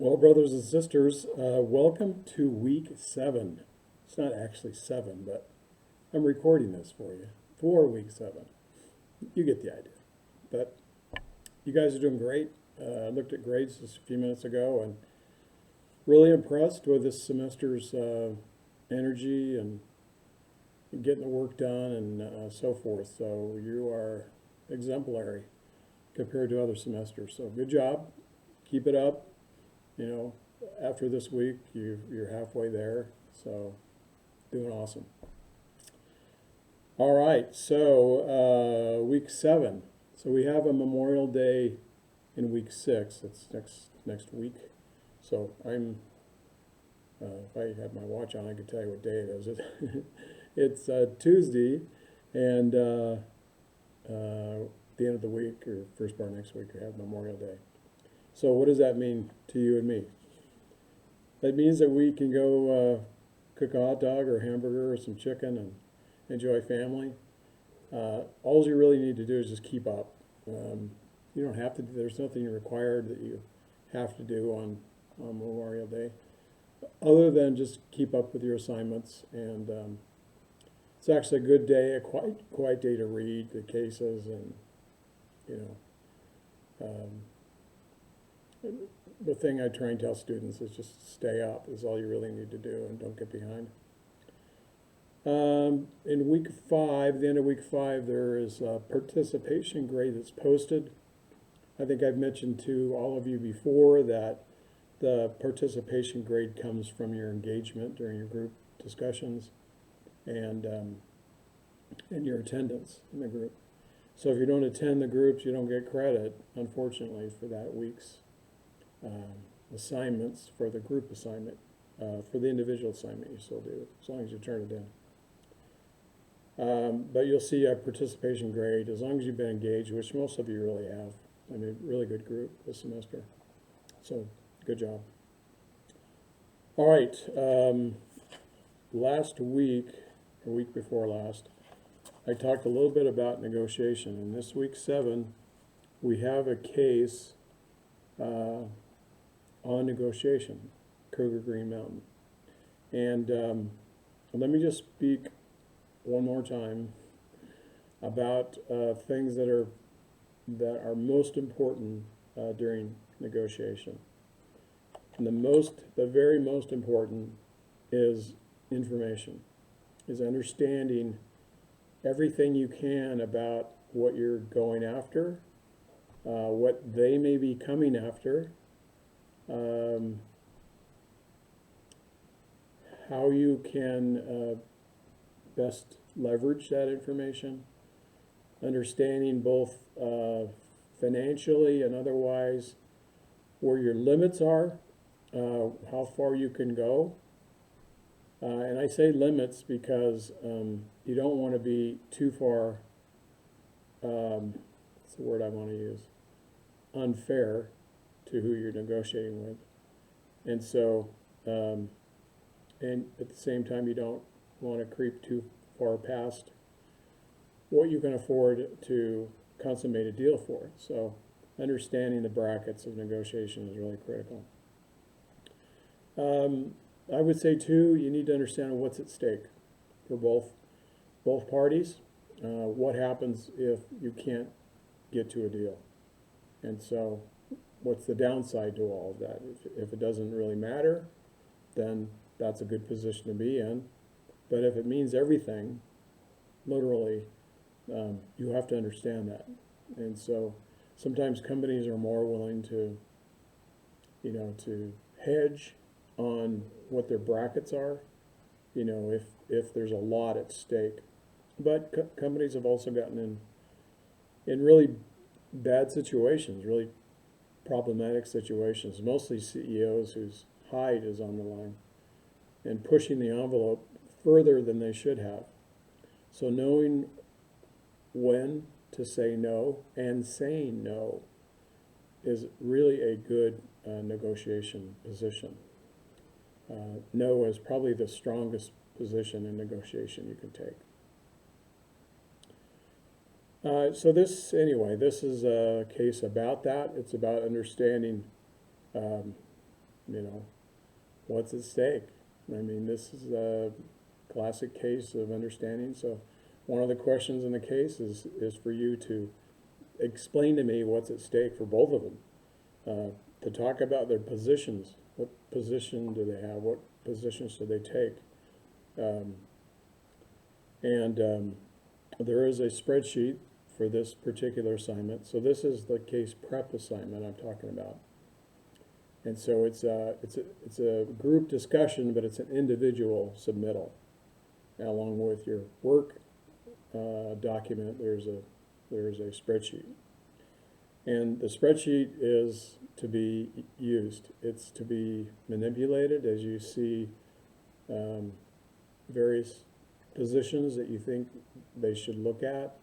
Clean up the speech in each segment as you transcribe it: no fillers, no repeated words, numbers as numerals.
Well, brothers and sisters, welcome to week 7. It's not actually 7, but I'm recording this for you for week 7. You get the idea. But you guys are doing great. I looked at grades just a few minutes ago and really impressed with this semester's energy and getting the work done and so forth. So you are exemplary compared to other semesters. So good job. Keep it up. You know, after this week, you're halfway there, so doing awesome. All right, so week 7. So we have a Memorial Day in week 6. That's next week. So if I had my watch on, I could tell you what day it is. It's Tuesday, and the end of the week or first part of next week, we have Memorial Day. So what does that mean to you and me? That means that we can go cook a hot dog or a hamburger or some chicken and enjoy family. All you really need to do is just keep up. You don't have to do, there's nothing required that you have to do on Memorial Day, other than just keep up with your assignments. And it's actually a good day, a quiet day to read the cases and, you know, the thing I try and tell students is just stay up is all you really need to do, and don't get behind. In week 5, the end of week 5, there is a participation grade that's posted. I think I've mentioned to all of you before that the participation grade comes from your engagement during your group discussions and your attendance in the group. So if you don't attend the groups, you don't get credit, unfortunately, for that week's assignments for the group assignment. For the individual assignment, you still do, as long as you turn it in. But you'll see a participation grade as long as you've been engaged, which most of you really have. I mean, really good group this semester. So, good job. All right. Last week, or week before last, I talked a little bit about negotiation. In this week 7, we have a case on negotiation, Cougar Green Mountain. And let me just speak one more time about things that are most important during negotiation. And the very most important is information, is understanding everything you can about what you're going after, what they may be coming after, how you can best leverage that information, understanding both financially and otherwise where your limits are, how far you can go. And I say limits because you don't want to be too far, what's the word I want to use, unfair to who you're negotiating with. And so, and at the same time, you don't want to creep too far past what you can afford to consummate a deal for. So understanding the brackets of negotiation is really critical. I would say too, you need to understand what's at stake for both parties. What happens if you can't get to a deal? And so what's the downside to all of that? If it doesn't really matter, then that's a good position to be in. But if it means everything, literally, you have to understand that. And so sometimes companies are more willing to, to hedge on what their brackets are, if there's a lot at stake. But companies have also gotten in really bad situations, really problematic situations, mostly CEOs whose hide is on the line and pushing the envelope further than they should have. So knowing when to say no and saying no is really a good negotiation position. No is probably the strongest position in negotiation you can take. So this is a case about that. It's about understanding you know, what's at stake? I mean, this is a classic case of understanding. So one of the questions in the case is for you to explain to me what's at stake for both of them. To talk about their positions. What position do they have? What positions do they take? There is a spreadsheet for this particular assignment. So this is the case prep assignment I'm talking about. And so it's a group discussion, but it's an individual submittal. And along with your work document, there's a spreadsheet. And the spreadsheet is to be used. It's to be manipulated as you see various positions that you think they should look at.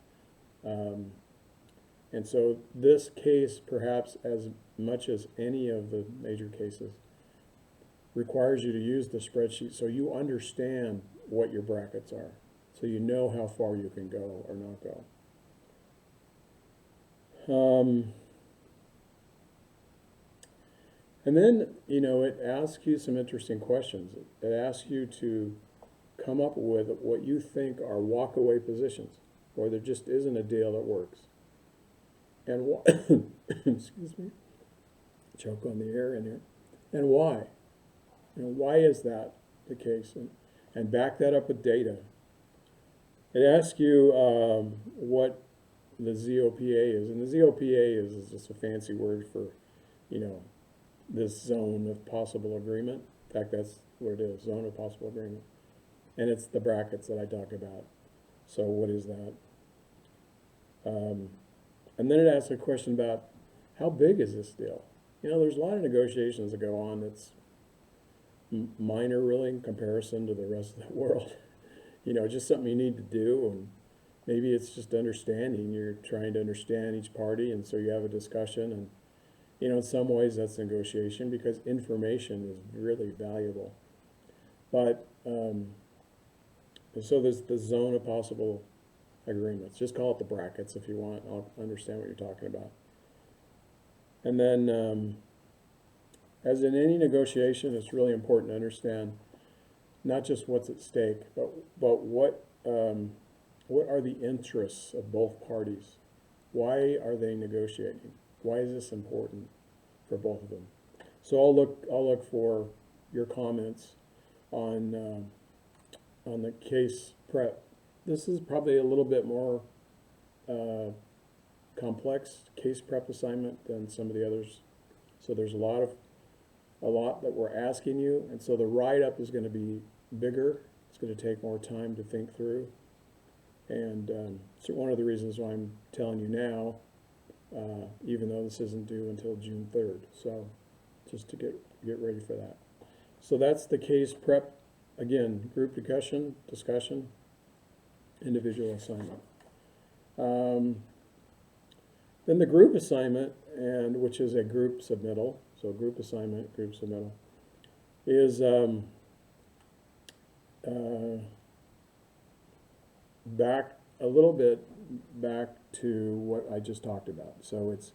And so this case, perhaps as much as any of the major cases, requires you to use the spreadsheet so you understand what your brackets are, so you know how far you can go or not go. And then, you know, it asks you some interesting questions. It asks you to come up with what you think are walkaway positions, or there just isn't a deal that works. And excuse me, choke on the air in here. And why? You know, why is that the case? And back that up with data. It asks you what the ZOPA is, and the ZOPA is just a fancy word for, you know, this zone of possible agreement. In fact, that's what it is, zone of possible agreement. And it's the brackets that I talk about. So what is that? And then it asks a question about how big is this deal? You know, there's a lot of negotiations that go on that's minor really in comparison to the rest of the world. You know, just something you need to do, and maybe it's just understanding. You're trying to understand each party, and so you have a discussion, and you know, in some ways that's negotiation because information is really valuable. But so there's the zone of possible agreements. Just call it the brackets if you want. I'll understand what you're talking about. And then, as in any negotiation, it's really important to understand not just what's at stake, but what are the interests of both parties? Why are they negotiating? Why is this important for both of them? So I'll look for your comments on the case prep. This is probably a little bit more complex case prep assignment than some of the others. So there's a lot that we're asking you, and so the write-up is going to be bigger. It's going to take more time to think through, and so one of the reasons why I'm telling you now, even though this isn't due until June 3rd. So just to get ready for that. So that's the case prep. Again, group discussion, individual assignment. Then the group assignment, and which is a group submittal. So group assignment, group submittal, is back a little bit back to what I just talked about. So it's,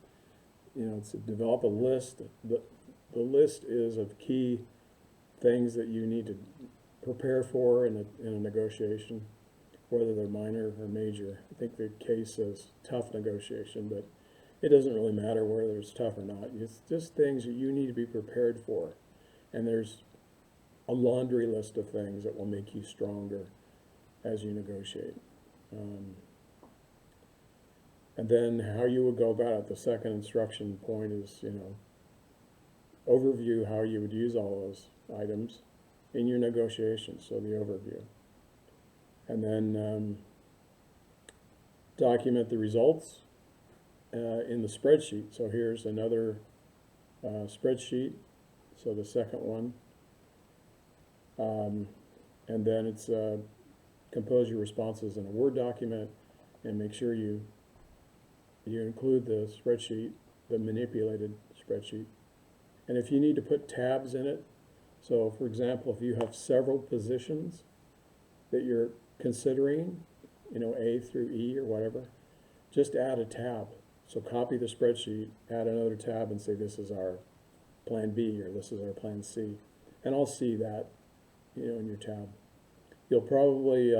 you know, it's to develop a list. The list is of key things that you need to prepare for in a negotiation, whether they're minor or major. I think the case says tough negotiation, but it doesn't really matter whether it's tough or not. It's just things that you need to be prepared for. And there's a laundry list of things that will make you stronger as you negotiate. And then how you would go about it. The second instruction point is, you know, overview how you would use all those items in your negotiations, so the overview. And then document the results in the spreadsheet. So here's another spreadsheet, so the second one. And then it's compose your responses in a Word document, and make sure you include the spreadsheet, the manipulated spreadsheet. And if you need to put tabs in it, so for example, if you have several positions that you're considering, you know, A through E or whatever, just add a tab. So copy the spreadsheet, add another tab, and say this is our plan B, or this is our plan C. And I'll see that, in your tab. You'll probably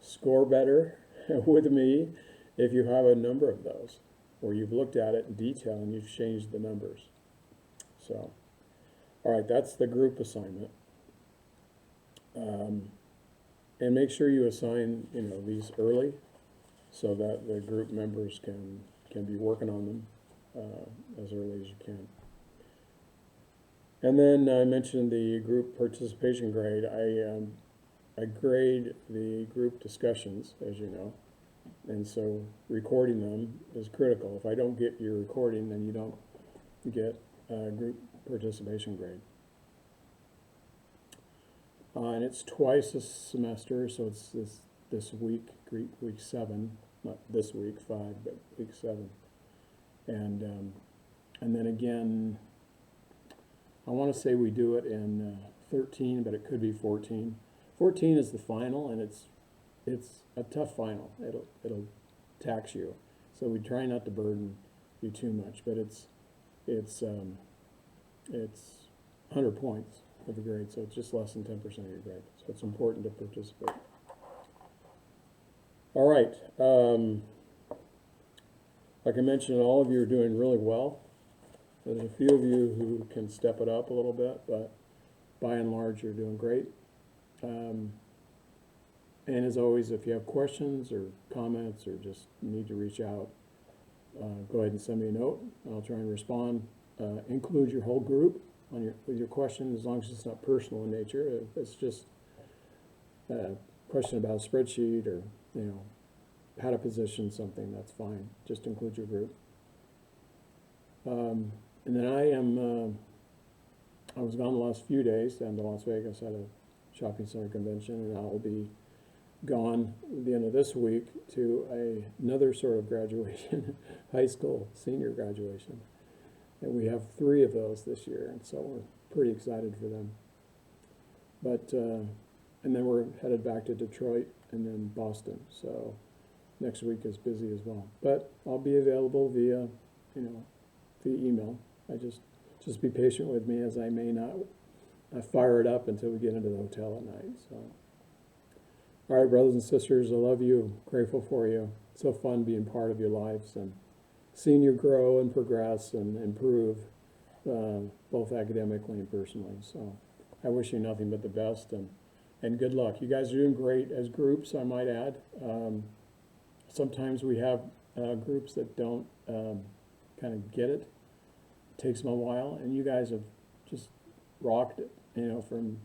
score better with me if you have a number of those, or you've looked at it in detail and you've changed the numbers. So, all right, that's the group assignment. And make sure you assign, these early so that the group members can be working on them as early as you can. And then I mentioned the group participation grade. I grade the group discussions, as you know, and so recording them is critical. If I don't get your recording, then you don't get a group participation grade. And it's twice a semester, so it's this week, week 7, not this week 5, but week 7, and then again, I want to say we do it in 13, but it could be 14. 14 is the final, and it's a tough final. It'll tax you, so we try not to burden you too much, but it's 100 points of a grade, so it's just less than 10% of your grade. So it's important to participate. All right. Like I mentioned, all of you are doing really well. There's a few of you who can step it up a little bit, but by and large, you're doing great. And as always, if you have questions or comments or just need to reach out, go ahead and send me a note. I'll try and respond. Include your whole group with your question, as long as it's not personal in nature. If it's just a question about a spreadsheet or how to position something, that's fine. Just include your group. And then I was gone the last few days down to Las Vegas at a shopping center convention, and I'll be gone at the end of this week to another sort of graduation, high school senior graduation. And we have 3 of those this year, and so we're pretty excited for them. But and then we're headed back to Detroit and then Boston. So next week is busy as well. But I'll be available via email. Just be patient with me, as I may not fire it up until we get into the hotel at night. So, all right, brothers and sisters, I love you. Grateful for you. It's so fun being part of your lives and seeing you grow and progress and improve, both academically and personally. So I wish you nothing but the best and good luck. You guys are doing great as groups, I might add. Sometimes we have groups that don't kind of get it. It takes them a while, and you guys have just rocked it, from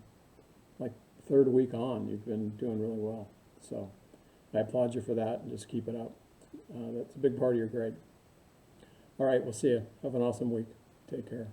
like 3rd week on. You've been doing really well. So I applaud you for that, and just keep it up. That's a big part of your grade. All right, we'll see you. Have an awesome week. Take care.